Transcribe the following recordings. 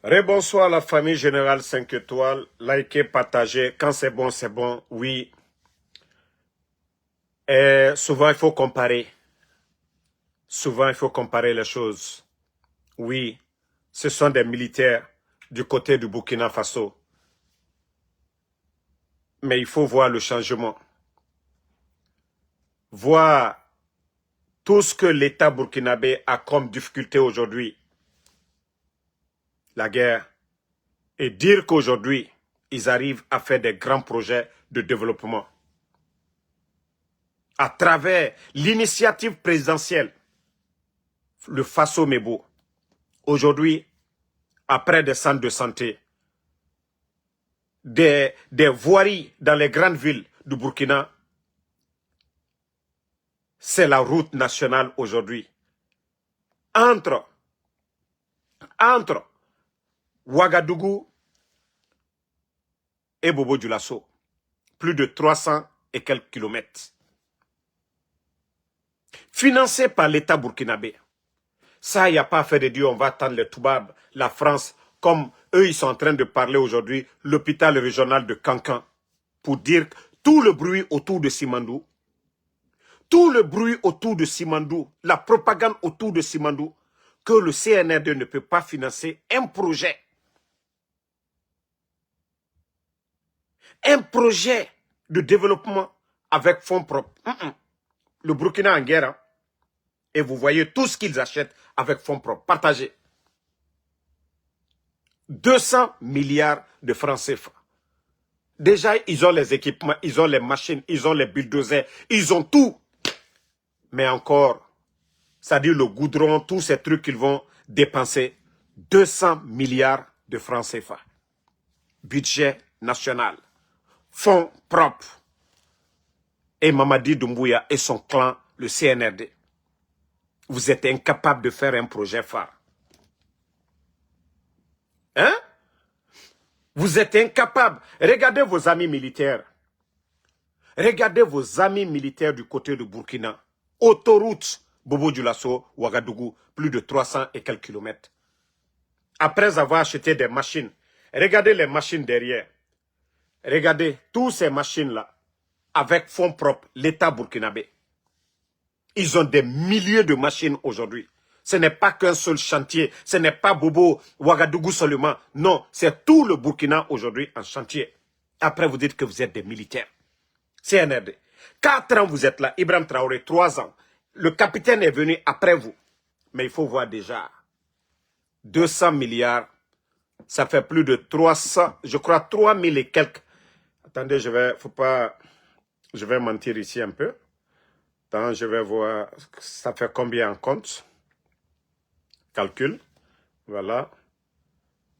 Rebonsoir la famille Générale 5 étoiles. Likez, partagez. Quand c'est bon, oui. Et souvent, il faut comparer. Souvent, il faut comparer les choses. Oui, ce sont des militaires du côté du Burkina Faso. Mais il faut voir le changement. Voir tout ce que l'État burkinabé a comme difficulté aujourd'hui. La guerre. Et dire qu'aujourd'hui, ils arrivent à faire des grands projets de développement. À travers l'initiative présidentielle, le Faso Mebo. Aujourd'hui, après des centres de santé, des voiries dans les grandes villes du Burkina, c'est la route nationale aujourd'hui. Entre Ouagadougou et Bobo Dioulasso, plus de 300 et quelques kilomètres. Financé par l'État burkinabé. Ça, il n'y a pas à faire de dire, on va attendre les Toubab, la France, comme eux, ils sont en train de parler aujourd'hui, l'hôpital régional de Kankan, pour dire tout le bruit autour de Simandou, la propagande autour de Simandou, que le CNRD ne peut pas financer un projet de développement avec fonds propres. Le Burkina en guerre, hein? Et vous voyez tout ce qu'ils achètent avec fonds propres. Partagez. 200 milliards de francs CFA. Déjà, ils ont les équipements, ils ont les machines, ils ont les bulldozers, ils ont tout. Mais encore, c'est-à-dire le goudron, tous ces trucs qu'ils vont dépenser, 200 milliards de francs CFA. Budget national. Fonds propres. Et Mamadi Doumbouya et son clan, le CNRD. Vous êtes incapable de faire un projet phare. Hein? Vous êtes incapable. Regardez vos amis militaires. Regardez vos amis militaires du côté de Burkina. Autoroute Bobo Dioulasso, Ouagadougou, plus de 300 et quelques kilomètres. Après avoir acheté des machines, regardez les machines derrière. Regardez toutes ces machines-là, avec fonds propres, l'État burkinabé. Ils ont des milliers de machines aujourd'hui. Ce n'est pas qu'un seul chantier, ce n'est pas Bobo Ouagadougou seulement. Non, c'est tout le Burkina aujourd'hui en chantier. Après, vous dites que vous êtes des militaires. CNRD. 4 ans, vous êtes là. Ibrahim Traoré, 3 ans. Le capitaine est venu après vous. Mais il faut voir déjà. 200 milliards, ça fait plus de 300, je crois 3000 et quelques. Attendez, je vais mentir ici un peu. Attends, je vais voir, ça fait combien en compte? Calcul. Voilà.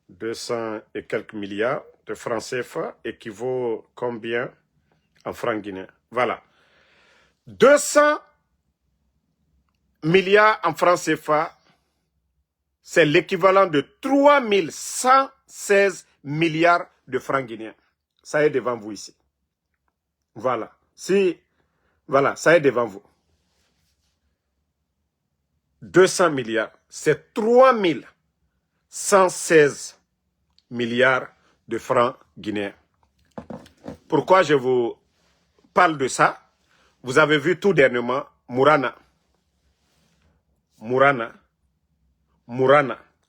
200 et quelques milliards de francs CFA équivaut combien en francs guinéens? Voilà. 200 milliards en francs CFA, c'est l'équivalent de 3116 milliards de francs guinéens. Ça est devant vous ici. Voilà. Voilà, ça est devant vous. 200 milliards, c'est 3116 milliards de francs guinéens. Pourquoi je vous parle de ça? Vous avez vu tout dernièrement Mourana,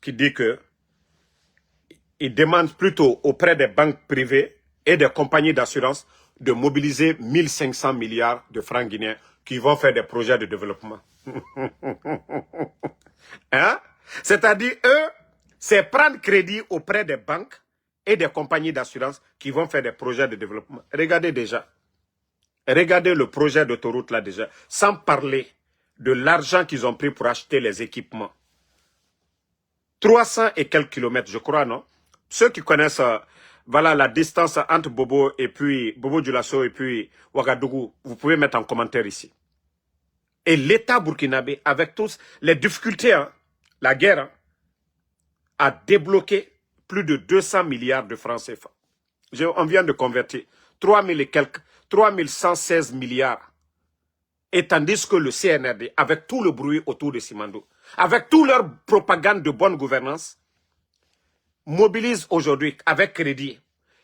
qui dit que il demande plutôt auprès des banques privées et des compagnies d'assurance de mobiliser 1500 milliards de francs guinéens qui vont faire des projets de développement. Hein? C'est-à-dire, eux, c'est prendre crédit auprès des banques et des compagnies d'assurance qui vont faire des projets de développement. Regardez déjà. Regardez le projet d'autoroute là déjà. Sans parler de l'argent qu'ils ont pris pour acheter les équipements. 300 et quelques kilomètres, je crois, non? Ceux qui connaissent voilà, la distance entre Bobo Dioulasso et puis Ouagadougou, vous pouvez mettre en commentaire ici. Et l'État burkinabé, avec tous les difficultés, hein, la guerre, hein, a débloqué plus de 200 milliards de francs CFA. On vient de convertir 3000 et quelques, 3116 milliards. Et tandis que le CNRD, avec tout le bruit autour de Simandou, avec toute leur propagande de bonne gouvernance, mobilise aujourd'hui avec crédit.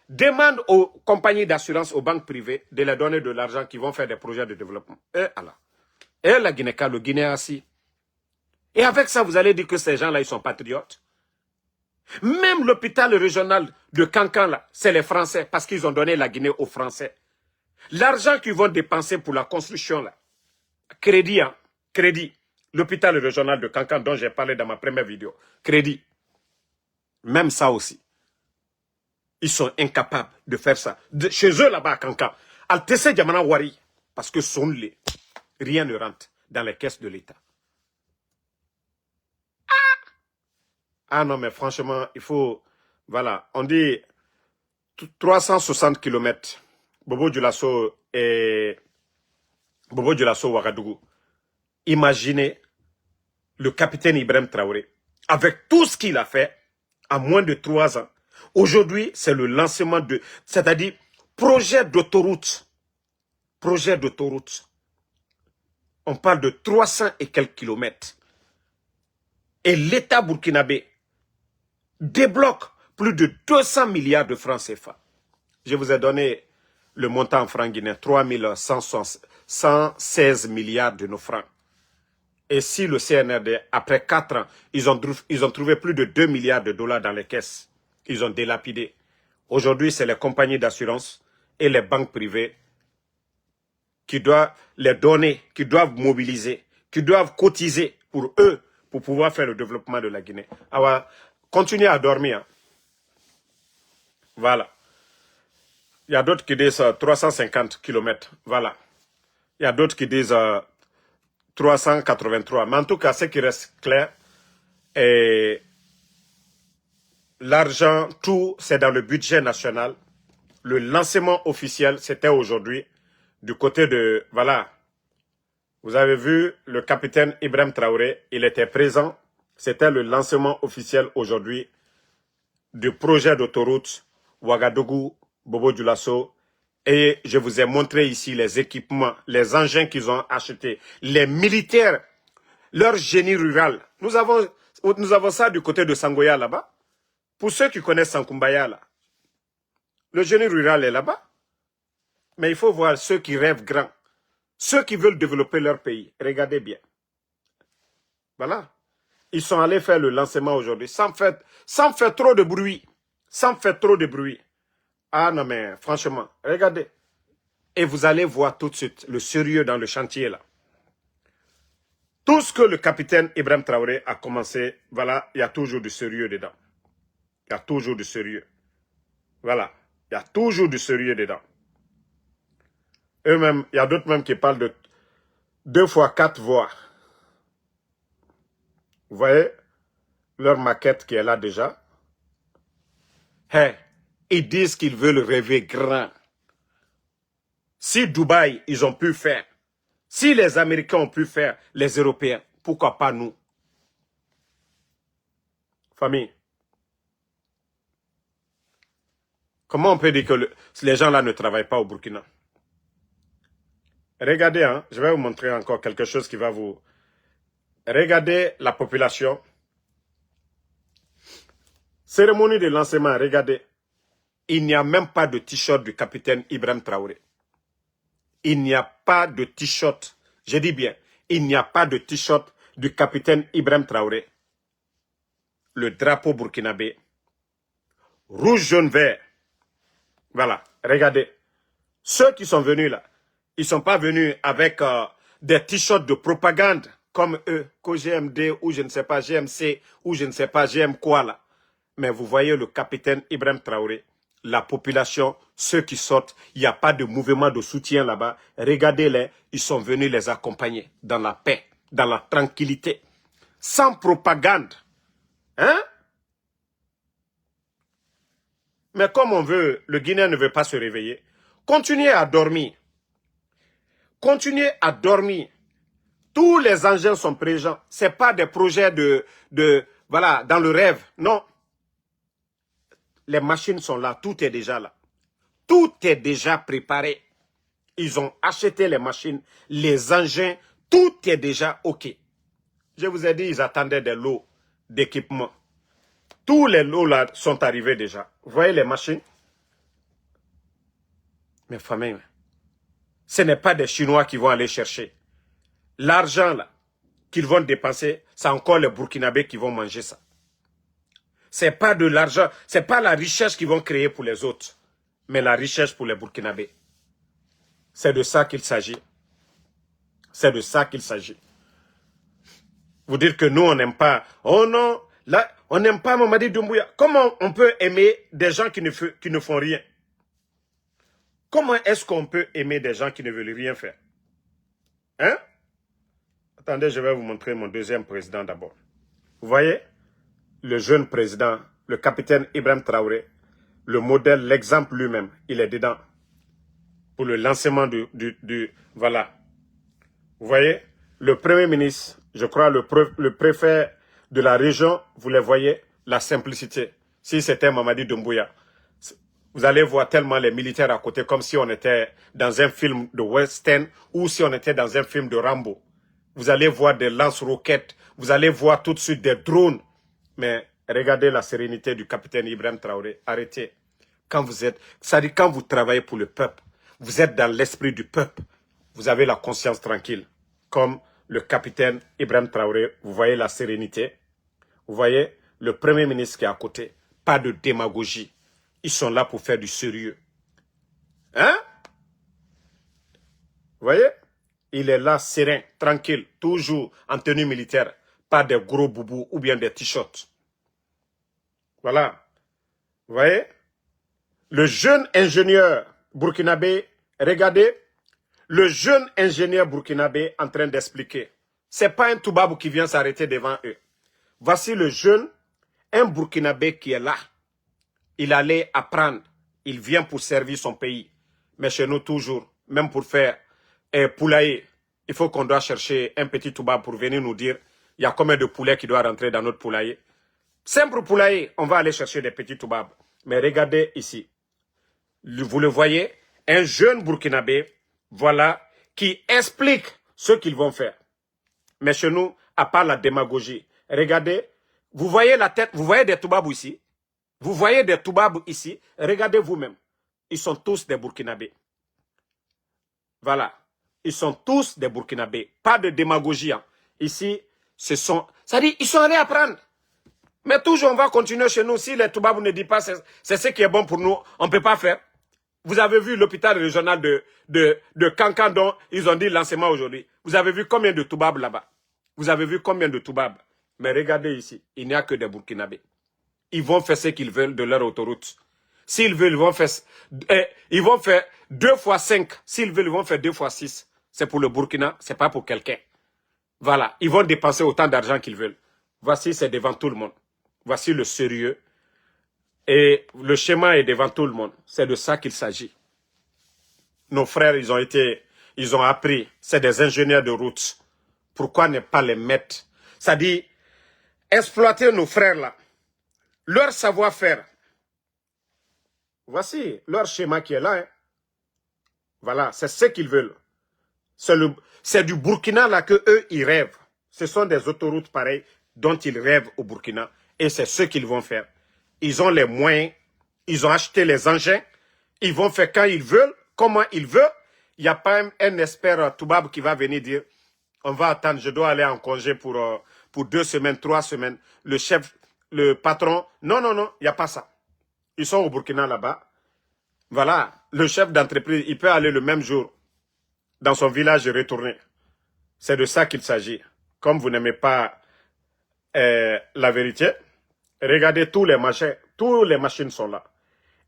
Demande aux compagnies d'assurance, aux banques privées, de leur donner de l'argent qui vont faire des projets de développement. Et Allah. Et la Guinée-Ca, le Guinéen assis. Et avec ça, vous allez dire que ces gens-là, ils sont patriotes. Même l'hôpital régional de Cancan, là, c'est les Français, parce qu'ils ont donné la Guinée aux Français. L'argent qu'ils vont dépenser pour la construction, là, crédit, hein, crédit. L'hôpital régional de Cancan, dont j'ai parlé dans ma première vidéo, crédit. Même ça aussi. Ils sont incapables de faire ça. Chez eux, là-bas, à Cancan, Altesse Diamana Wari, parce que rien ne rentre dans les caisses de l'État. Ah non, mais franchement, il faut... Voilà, on dit 360 km. Bobo Dioulasso et... Bobo Dioulasso Ouagadougou. Imaginez le capitaine Ibrahim Traoré, avec tout ce qu'il a fait, en moins de 3 ans. Aujourd'hui, c'est le lancement de... C'est-à-dire, projet d'autoroute. Projet d'autoroute. On parle de 300 et quelques kilomètres. Et l'État burkinabé débloque plus de 200 milliards de francs CFA. Je vous ai donné le montant en francs guinéens, 3116 milliards de nos francs. Et si le CNRD, après 4 ans, ils ont trouvé plus de 2 milliards de dollars dans les caisses, ils ont délapidé. Aujourd'hui, c'est les compagnies d'assurance et les banques privées qui doivent les donner, qui doivent mobiliser, qui doivent cotiser pour eux, pour pouvoir faire le développement de la Guinée. Alors, continuez à dormir. Voilà. Il y a d'autres qui disent 350 km. Voilà. Il y a d'autres qui disent 383. Mais en tout cas, ce qui reste clair, l'argent, tout, c'est dans le budget national. Le lancement officiel, c'était aujourd'hui, du côté de... Voilà. Vous avez vu le capitaine Ibrahim Traoré, il était présent. C'était le lancement officiel aujourd'hui du projet d'autoroute Ouagadougou-Bobo Dioulasso. Et je vous ai montré ici les équipements, les engins qu'ils ont achetés, les militaires, leur génie rural. Nous avons ça du côté de Sangoya là-bas. Pour ceux qui connaissent Sankumbaya là, le génie rural est là-bas. Mais il faut voir ceux qui rêvent grand, ceux qui veulent développer leur pays. Regardez bien. Voilà. Ils sont allés faire le lancement aujourd'hui, sans faire trop de bruit. Sans faire trop de bruit. Ah non mais franchement, regardez. Et vous allez voir tout de suite le sérieux dans le chantier là. Tout ce que le capitaine Ibrahim Traoré a commencé, voilà, il y a toujours du sérieux dedans. Il y a toujours du sérieux. Voilà, il y a toujours du sérieux dedans. Eux-mêmes, il y a d'autres même qui parlent de 2 fois 4 voies. Vous voyez leur maquette qui est là déjà. Hey, ils disent qu'ils veulent rêver grand. Si Dubaï, ils ont pu faire, si les Américains ont pu faire, les Européens, pourquoi pas nous? Famille, comment on peut dire que les gens là ne travaillent pas au Burkina? Regardez, hein, je vais vous montrer encore quelque chose qui va vous... Regardez la population. Cérémonie de lancement, regardez. Il n'y a même pas de t-shirt du capitaine Ibrahim Traoré. Il n'y a pas de t-shirt. Je dis bien, il n'y a pas de t-shirt du capitaine Ibrahim Traoré. Le drapeau burkinabé. Rouge, jaune, vert. Voilà, regardez. Ceux qui sont venus là, ils ne sont pas venus avec des t-shirts de propagande comme eux, GMD ou je ne sais pas, GMC ou je ne sais pas, GM quoi là. Mais vous voyez le capitaine Ibrahim Traoré, la population, ceux qui sortent, il n'y a pas de mouvement de soutien là-bas. Regardez-les, ils sont venus les accompagner dans la paix, dans la tranquillité, sans propagande. Hein? Mais comme on veut, le Guinéen ne veut pas se réveiller. Continuez à dormir. Continuez à dormir. Tous les engins sont présents. Ce n'est pas des projets voilà, dans le rêve. Non. Les machines sont là. Tout est déjà là. Tout est déjà préparé. Ils ont acheté les machines, les engins. Tout est déjà OK. Je vous ai dit, ils attendaient des lots d'équipements. Tous les lots là sont arrivés déjà. Vous voyez les machines? Mes familles, ce n'est pas des Chinois qui vont aller chercher. L'argent là qu'ils vont dépenser, c'est encore les Burkinabés qui vont manger ça. C'est pas de l'argent, c'est pas la richesse qu'ils vont créer pour les autres, mais la richesse pour les Burkinabés. C'est de ça qu'il s'agit. C'est de ça qu'il s'agit. Vous dire que nous, on n'aime pas. Oh non, là, on n'aime pas Mamadi Doumbouya. Comment on peut aimer des gens qui ne font rien? Comment est-ce qu'on peut aimer des gens qui ne veulent rien faire? Hein? Attendez, je vais vous montrer mon deuxième président d'abord. Vous voyez? Le jeune président, le capitaine Ibrahim Traoré, le modèle, l'exemple lui-même, il est dedans. Pour le lancement voilà. Vous voyez? Le premier ministre, je crois le préfet de la région, vous les voyez, la simplicité. Si c'était Mamadi Doumbouya, vous allez voir tellement les militaires à côté, comme si on était dans un film de western ou si on était dans un film de Rambo. Vous allez voir des lance-roquettes, vous allez voir tout de suite des drones. Mais regardez la sérénité du capitaine Ibrahim Traoré. Arrêtez. Quand vous êtes, c'est-à-dire quand vous travaillez pour le peuple, vous êtes dans l'esprit du peuple. Vous avez la conscience tranquille. Comme le capitaine Ibrahim Traoré, vous voyez la sérénité. Vous voyez le premier ministre qui est à côté. Pas de démagogie. Ils sont là pour faire du sérieux. Hein? Vous voyez? Il est là serein, tranquille, toujours en tenue militaire. Pas des gros boubous ou bien des t-shirts. Voilà. Vous voyez? Le jeune ingénieur burkinabé, regardez, le jeune ingénieur burkinabé en train d'expliquer. C'est pas un Toubabou qui vient s'arrêter devant eux. Voici le jeune, un burkinabé qui est là. Il allait apprendre. Il vient pour servir son pays. Mais chez nous, toujours, même pour faire poulailler, il faut qu'on doit chercher un petit Toubab pour venir nous dire il y a combien de poulets qui doivent rentrer dans notre poulailler. Simple poulailler, on va aller chercher des petits Toubabs. Mais regardez ici. Vous le voyez, un jeune Burkinabé, voilà, qui explique ce qu'ils vont faire. Mais chez nous, à part la démagogie, regardez, vous voyez la tête, vous voyez des Toubabs ici. Vous voyez des Toubabs ici. Regardez vous-même. Ils sont tous des Burkinabés. Voilà. Ils sont tous des Burkinabés. Pas de démagogie. Hein. Ici, ça dit, ils sont allés apprendre. Mais toujours, on va continuer chez nous. Si les Toubabs ne disent pas c'est ce qui est bon pour nous, on ne peut pas faire. Vous avez vu l'hôpital régional de Kankan dont ils ont dit lancement aujourd'hui. Vous avez vu combien de Toubabs là-bas? Vous avez vu combien de Toubabs? Mais regardez ici, il n'y a que des Burkinabés. Ils vont faire ce qu'ils veulent de leur autoroute. S'ils veulent, ils vont faire 2 fois 5. S'ils veulent, ils vont faire 2 fois 6. C'est pour le Burkina, c'est pas pour quelqu'un. Voilà, ils vont dépenser autant d'argent qu'ils veulent. Voici, c'est devant tout le monde. Voici le sérieux. Et le schéma est devant tout le monde. C'est de ça qu'il s'agit. Nos frères, ils ont appris. C'est des ingénieurs de route. Pourquoi ne pas les mettre? Ça dit, exploiter nos frères là. Leur savoir-faire. Voici leur schéma qui est là. Hein. Voilà, c'est ce qu'ils veulent. C'est du Burkina là que eux ils rêvent. Ce sont des autoroutes pareilles dont ils rêvent au Burkina. Et c'est ce qu'ils vont faire. Ils ont les moyens. Ils ont acheté les engins. Ils vont faire quand ils veulent, comment ils veulent. Il n'y a pas un expert Toubab qui va venir dire on va attendre, je dois aller en congé pour 2 semaines, 3 semaines. Le chef, le patron, non, non, non, il n'y a pas ça. Ils sont au Burkina là-bas. Voilà, le chef d'entreprise, il peut aller le même jour dans son village et retourner. C'est de ça qu'il s'agit. Comme vous n'aimez pas la vérité, regardez tous les machines sont là.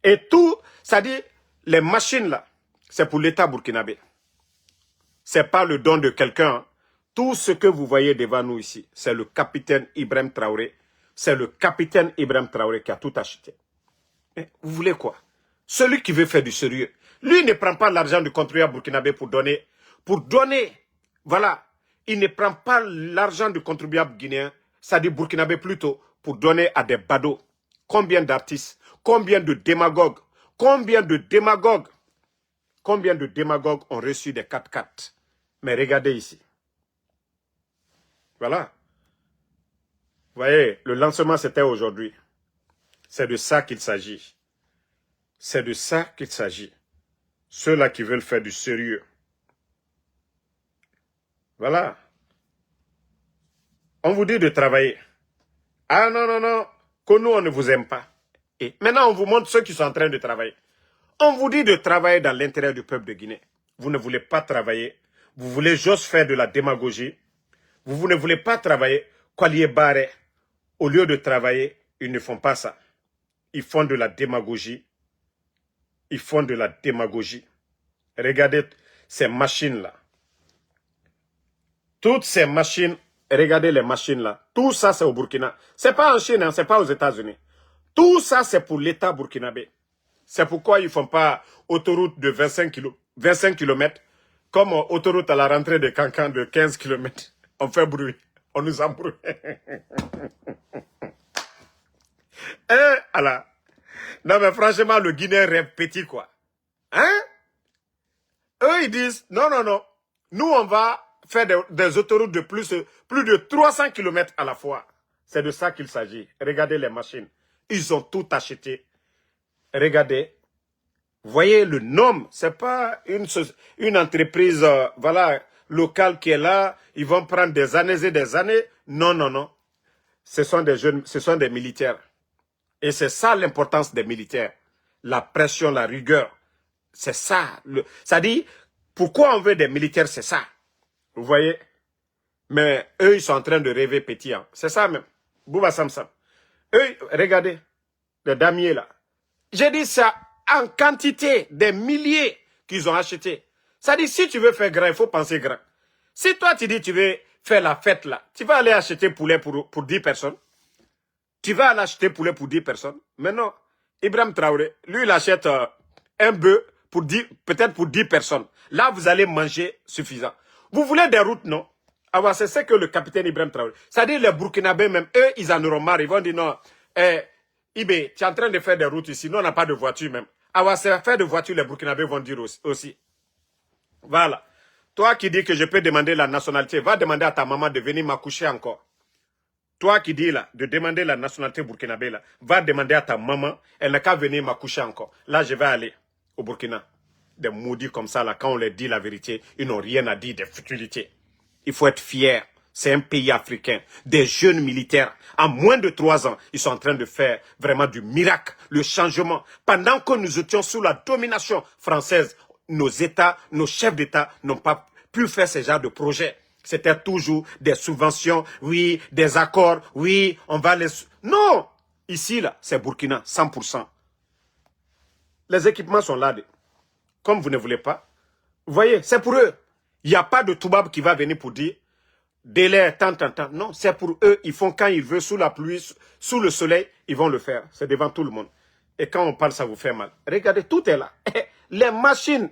Et tout, ça dit, les machines là, c'est pour l'État burkinabé. C'est pas le don de quelqu'un. Hein. Tout ce que vous voyez devant nous ici, c'est le capitaine Ibrahim Traoré. C'est le capitaine Ibrahim Traoré qui a tout acheté. Mais vous voulez quoi? Celui qui veut faire du sérieux, lui ne prend pas l'argent du contribuable burkinabé pour donner. Voilà. Il ne prend pas l'argent du contribuable guinéen, ça dit burkinabé plutôt, pour donner à des badauds. Combien d'artistes, combien de démagogues, combien de démagogues ont reçu des 4x4. Mais regardez ici. Voilà. Vous voyez, le lancement c'était aujourd'hui. C'est de ça qu'il s'agit. C'est de ça qu'il s'agit. Ceux-là qui veulent faire du sérieux. Voilà. On vous dit de travailler. Ah non, non, non, que nous, on ne vous aime pas. Et maintenant, on vous montre ceux qui sont en train de travailler. On vous dit de travailler dans l'intérêt du peuple de Guinée. Vous ne voulez pas travailler. Vous voulez juste faire de la démagogie. Vous ne voulez pas travailler. Kwalié Barre, au lieu de travailler, ils ne font pas ça. Ils font de la démagogie. Ils font de la démagogie. Regardez ces machines-là. Toutes ces machines, regardez les machines-là. Tout ça, c'est au Burkina. C'est pas en Chine, hein, c'est pas aux États-Unis. Tout ça, c'est pour l'État burkinabé. C'est pourquoi ils ne font pas autoroute de 25 km, comme autoroute à la rentrée de Cancan de 15 km. On fait bruit. On nous embrouille. Alors. Non, mais franchement, le Guinéen rêve petit, quoi. Hein? Eux, ils disent, non, non, non. Nous, on va faire des autoroutes de plus de 300 km à la fois. C'est de ça qu'il s'agit. Regardez les machines. Ils ont tout acheté. Regardez. Voyez le nom. C'est pas une entreprise voilà, locale qui est là. Ils vont prendre des années et des années. Non, non, non. Ce sont des jeunes, ce sont des militaires. Et c'est ça l'importance des militaires. La pression, la rigueur. C'est ça. Ça dit, pourquoi on veut des militaires, c'est ça. Vous voyez? Mais eux, ils sont en train de rêver petit. Hein. C'est ça même. Bouba Samsam. Eux, regardez, les damiers là. J'ai dit ça en quantité, des milliers qu'ils ont acheté. Ça dit, si tu veux faire grand, il faut penser grand. Si toi, tu dis tu veux faire la fête là, tu vas aller acheter poulet pour 10 personnes. Tu vas aller acheter poulet pour 10 personnes. Mais non, Ibrahim Traoré, lui, il achète un bœuf peut-être pour 10 personnes. Là, vous allez manger suffisant. Vous voulez des routes, non? Ah, c'est ce que le capitaine Ibrahim Traoré. C'est-à-dire les Burkinabés même, eux, ils en auront marre. Ils vont dire non, Ibé, tu es en train de faire des routes ici. Nous, on n'a pas de voiture même. Ah, c'est faire de voiture, les Burkinabés vont dire aussi. Voilà. Toi qui dis que je peux demander la nationalité, va demander à ta maman de venir m'accoucher encore. Toi qui dis là, de demander la nationalité burkinabé là, va demander à ta maman, elle n'a qu'à venir m'accoucher encore. Là, je vais aller au Burkina. Des maudits comme ça, là, quand on leur dit la vérité, ils n'ont rien à dire, des futilités. Il faut être fier. C'est un pays africain. Des jeunes militaires, en moins de 3 ans, ils sont en train de faire vraiment du miracle, le changement. Pendant que nous étions sous la domination française, nos États, nos chefs d'État n'ont pas pu faire ce genre de projet. C'était toujours des subventions, oui, des accords, oui, on va les... Non! Ici, là, c'est Burkina, 100%. Les équipements sont là. Comme vous ne voulez pas. Vous voyez, c'est pour eux. Il n'y a pas de Toubab qui va venir pour dire délai, tant. Non, c'est pour eux. Ils font quand ils veulent, sous la pluie, sous le soleil, ils vont le faire. C'est devant tout le monde. Et quand on parle, ça vous fait mal. Regardez, tout est là. Les machines,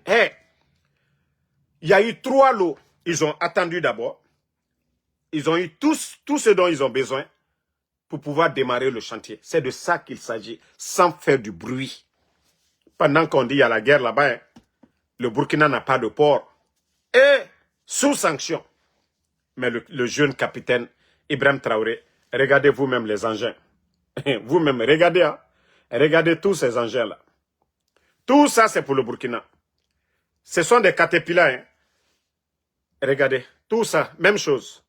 il y a eu 3 lots. Ils ont attendu d'abord. Ils ont eu tout ce dont ils ont besoin pour pouvoir démarrer le chantier. C'est de ça qu'il s'agit, sans faire du bruit. Pendant qu'on dit qu'il y a la guerre là-bas, le Burkina n'a pas de port. Et sous sanction. Mais le jeune capitaine Ibrahim Traoré, regardez vous-même les engins. Vous-même, regardez. Hein? Regardez tous ces engins-là. Tout ça, c'est pour le Burkina. Ce sont des caterpillars. Hein? Regardez, tout ça, même chose.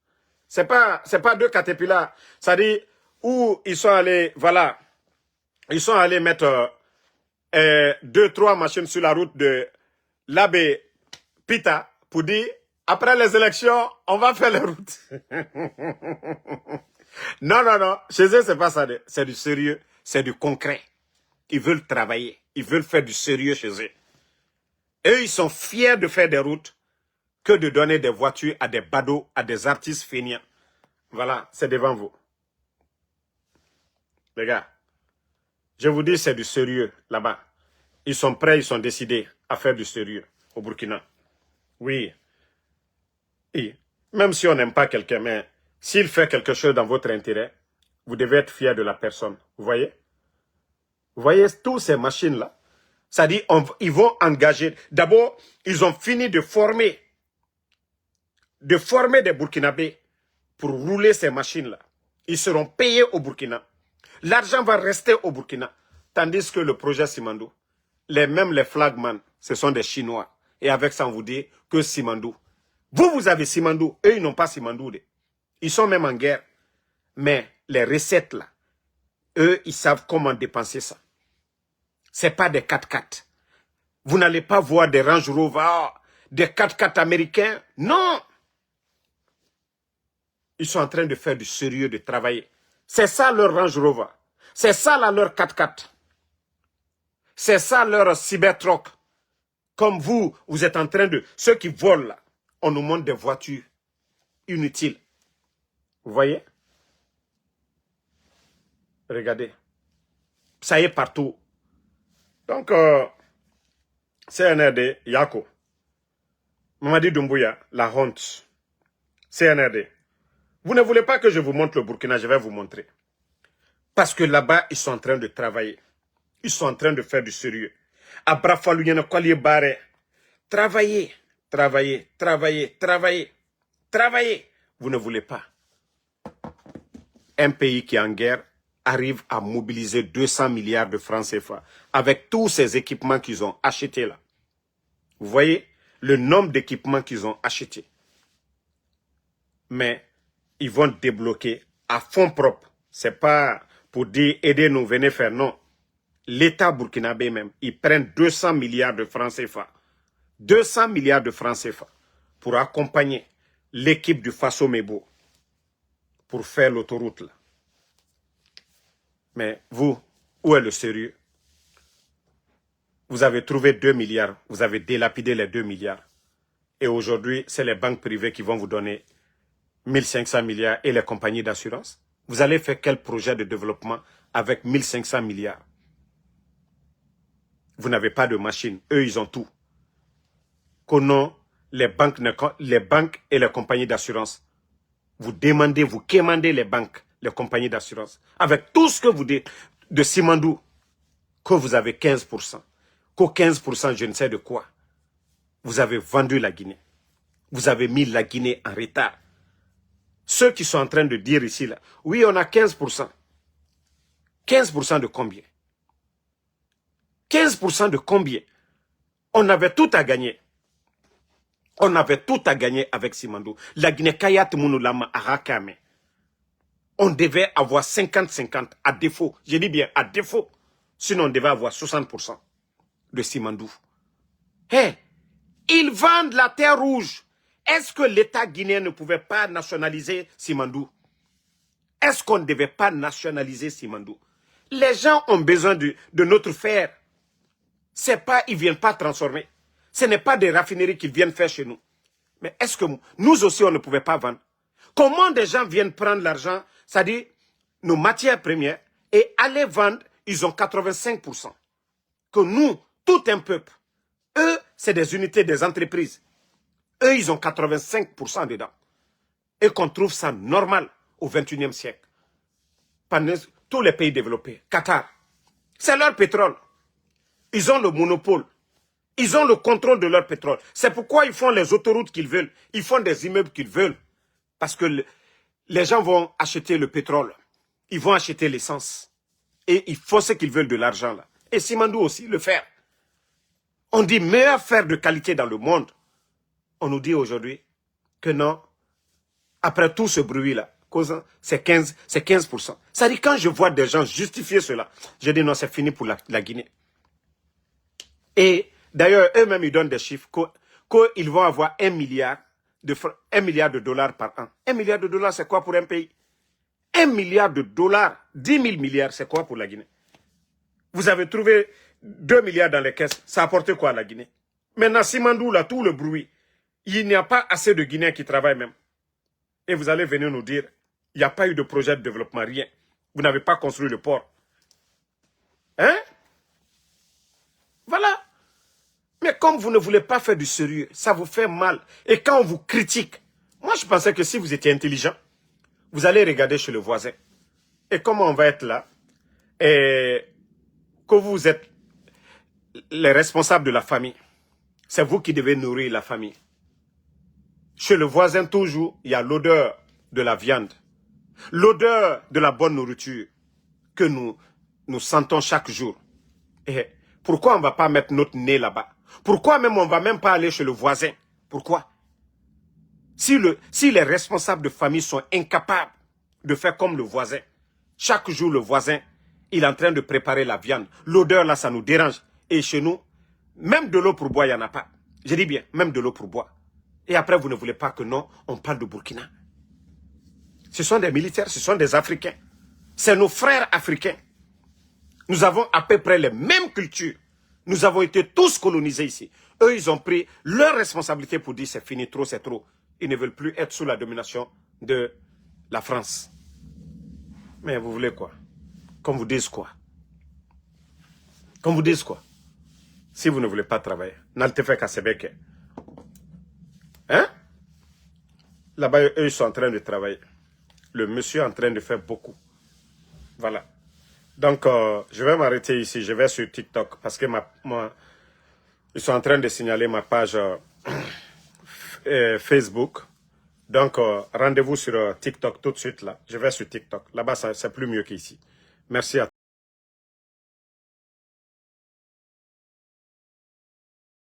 C'est pas 2 caterpillars. Ça dit, où ils sont allés, voilà, ils sont allés mettre 2-3 machines sur la route de l'abbé Pita pour dire, après les élections, on va faire les routes. Non, non, non. Chez eux, c'est pas ça. C'est du sérieux. C'est du concret. Ils veulent travailler. Ils veulent faire du sérieux chez eux. Eux, ils sont fiers de faire des routes que de donner des voitures à des badauds, à des artistes feignants. Voilà, c'est devant vous. Les gars, je vous dis, c'est du sérieux là-bas. Ils sont prêts, ils sont décidés à faire du sérieux au Burkina. Oui. Et même si on n'aime pas quelqu'un, mais s'il fait quelque chose dans votre intérêt, vous devez être fier de la personne. Vous voyez? Vous voyez toutes ces machines-là? Ça dit, ils vont engager. D'abord, ils ont fini de former des Burkinabés pour rouler ces machines-là. Ils seront payés au Burkina. L'argent va rester au Burkina. Tandis que le projet Simandou, même les flagman, ce sont des Chinois. Et avec ça, on vous dit que Simandou. Vous avez Simandou. Eux, ils n'ont pas Simandou. Ils sont même en guerre. Mais les recettes, là, eux, ils savent comment dépenser ça. Ce n'est pas des 4x4. Vous n'allez pas voir des Range Rover, des 4x4 américains. Non. Ils sont en train de faire du sérieux, de travailler. C'est ça leur Range Rover. C'est ça là, leur 4x4. C'est ça leur Cybertruck. Comme vous êtes en train de... Ceux qui volent là, on nous montre des voitures inutiles. Vous voyez? Regardez. Ça y est partout. Donc, CNRD, Yako. Mamadi Doumbouya, la honte. CNRD. Vous ne voulez pas que je vous montre le Burkina, je vais vous montrer. Parce que là-bas, ils sont en train de travailler. Ils sont en train de faire du sérieux. Abrafaluyana Kwalié Baré. Travaillez, travaillez, travaillez, travaillez, travaillez. Vous ne voulez pas. Un pays qui est en guerre arrive à mobiliser 200 milliards de francs CFA avec tous ces équipements qu'ils ont achetés là. Vous voyez le nombre d'équipements qu'ils ont achetés. Mais ils vont débloquer à fonds propres. Ce n'est pas pour dire aidez-nous, venez faire. Non. L'État burkinabé même, ils prennent 200 milliards de francs CFA. 200 milliards de francs CFA pour accompagner l'équipe du Faso Mebo pour faire l'autoroute là. Mais vous, où est le sérieux? Vous avez trouvé 2 milliards, vous avez délapidé les 2 milliards. Et aujourd'hui, c'est les banques privées qui vont vous donner 1500 milliards et les compagnies d'assurance. Vous allez faire quel projet de développement avec 1500 milliards? Vous n'avez pas de machine, eux ils ont tout. Qu'au les banques et les compagnies d'assurance. Vous demandez, vous quémandez les banques, les compagnies d'assurance. Avec tout ce que vous dites de Simandou, que vous avez 15%. Qu'au 15%, je ne sais de quoi. Vous avez vendu la Guinée. Vous avez mis la Guinée en retard. Ceux qui sont en train de dire ici, là, oui, on a 15%. 15% de combien? 15% de combien? On avait tout à gagner. On avait tout à gagner avec Simandou. La Guinée Kayat Mounoulama Arakame. On devait avoir 50-50 à défaut. Je dis bien à défaut. Sinon on devait avoir 60% de Simandou. Hé, ils vendent la terre rouge. Est-ce que l'État guinéen ne pouvait pas nationaliser Simandou? Est-ce qu'on ne devait pas nationaliser Simandou? Les gens ont besoin de notre fer. C'est pas, ils ne viennent pas transformer. Ce n'est pas des raffineries qu'ils viennent faire chez nous. Mais est-ce que nous aussi, on ne pouvait pas vendre? Comment des gens viennent prendre l'argent, c'est-à-dire nos matières premières, et aller vendre, ils ont 85%. Que nous, tout un peuple, eux, c'est des unités, des entreprises. Eux, ils ont 85% dedans. Et qu'on trouve ça normal au 21e siècle. Pendant tous les pays développés, Qatar, c'est leur pétrole. Ils ont le monopole. Ils ont le contrôle de leur pétrole. C'est pourquoi ils font les autoroutes qu'ils veulent. Ils font des immeubles qu'ils veulent. Parce que les gens vont acheter le pétrole. Ils vont acheter l'essence. Et ils font ce qu'ils veulent de l'argent là. Et Simandou aussi, le fer. On dit meilleur fer de qualité dans le monde. On nous dit aujourd'hui que non. Après tout ce bruit-là, c'est 15%. Ça dit quand je vois des gens justifier cela, je dis non, c'est fini pour la Guinée. Et d'ailleurs, eux-mêmes, ils donnent des chiffres qu'ils vont avoir 1 milliard de dollars par an. 1 milliard de dollars, c'est quoi pour un pays? 1 milliard de dollars, 10 000 milliards, c'est quoi pour la Guinée? Vous avez trouvé 2 milliards dans les caisses, ça apporte quoi à la Guinée? Maintenant, Simandou, là, tout le bruit, il n'y a pas assez de Guinéens qui travaillent même. Et vous allez venir nous dire, il n'y a pas eu de projet de développement, rien. Vous n'avez pas construit le port. Hein? Voilà. Mais comme vous ne voulez pas faire du sérieux, ça vous fait mal. Et quand on vous critique, moi je pensais que si vous étiez intelligent, vous allez regarder chez le voisin. Et comment on va être là, et que vous êtes les responsables de la famille. C'est vous qui devez nourrir la famille. Chez le voisin, toujours, il y a l'odeur de la viande. L'odeur de la bonne nourriture que nous sentons chaque jour. Et pourquoi on ne va pas mettre notre nez là-bas? Pourquoi même on ne va même pas aller chez le voisin? Pourquoi? Si les responsables de famille sont incapables de faire comme le voisin, chaque jour le voisin, il est en train de préparer la viande. L'odeur là, ça nous dérange. Et chez nous, même de l'eau pour boire, il n'y en a pas. Je dis bien, même de l'eau pour boire. Et après, vous ne voulez pas que non, on parle de Burkina. Ce sont des militaires, ce sont des Africains. C'est nos frères africains. Nous avons à peu près les mêmes cultures. Nous avons été tous colonisés ici. Eux, ils ont pris leur responsabilité pour dire c'est fini, trop, c'est trop. Ils ne veulent plus être sous la domination de la France. Mais vous voulez quoi? Qu'on vous dise quoi? Qu'on vous dise quoi? Si vous ne voulez pas travailler, n'allez faire qu'à Sebeke. Hein? Là-bas, eux, ils sont en train de travailler. Le monsieur est en train de faire beaucoup. Voilà. Donc, je vais m'arrêter ici. Je vais sur TikTok parce que ils sont en train de signaler ma page Facebook. Donc, rendez-vous sur TikTok tout de suite là. Je vais sur TikTok. Là-bas, c'est plus mieux qu'ici. Merci à tous.